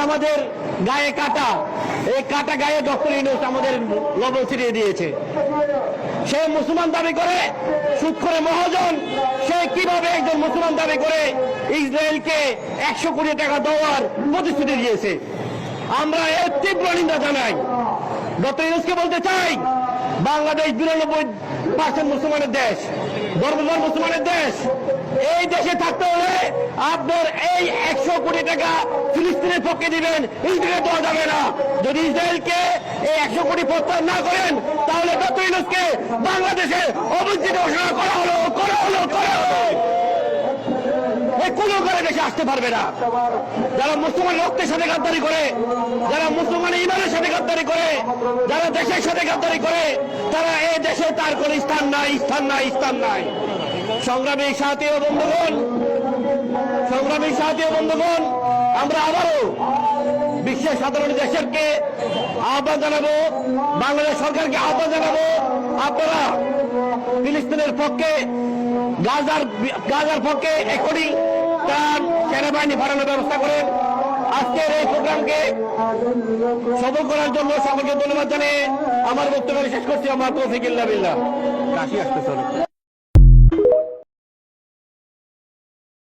আমাদের গায়ে কাটা, এই কাটা গায়ে ডক্টর ইউনূস আমাদের লবণ ছিটিয়ে দিয়েছে। সে মুসলমান দাবি করে, সুদ করে মহাজন, সে কিভাবে একজন মুসলমান দাবি করে ইসরায়েলকে 100 কোটি টাকা দেওয়ার প্রতিশ্রুতি দিয়েছে। আমরা এর তীব্র নিন্দা জানাই। ডক্টর ইউনূসকে বলতে চাই, বাংলাদেশ 92% মুসলমানের দেশ, ধর্মধর মুসলমানের দেশ। এই দেশে থাকতে হলে আপনার এই 100 কোটি টাকা ফিলিস্তিনের পক্ষে দিবেন, ইসরায়েল দেওয়া যাবে না। যদি ইসরায়েলকে এই 100 কোটি প্রত্যাহার না করেন, তাহলে ডক্টর ইউনূসকে বাংলাদেশে অবস্থিত ঘোষণা করা হলো। কোনো করে দেশে আসতে পারবে না। যারা মুসলমান রক্তের সাথে গাদ্দারি করে, যারা মুসলমান ইমানের সাথে গাদ্দারি করে, যারা দেশের সাথে গাদ্দারি করে, তারা এই দেশে তার কোন স্থান নাই, স্থান নাই, স্থান নাই। সংগ্রামী সাথী ও বন্ধুগণ, সংগ্রামী সাথী ও বন্ধুগণ, আমরা আবারও বিশ্বের সাধারণ দেশকে আহ্বান জানাবো, বাংলাদেশ সরকারকে আহ্বান জানাবো, আপনারা ফিলিস্তিনের পক্ষে, গাজার পক্ষে এখনই তার সেনাবাহিনী বাড়ানোর ব্যবস্থা করেন। আজকের এই প্রোগ্রামকে সফল করার জন্য সকলকে ধন্যবাদ জানিয়ে আমার বক্তব্য শেষ করছি। আমার তৌফিক ইল্লা বিল্লাহ। কাশি আসতে চলো।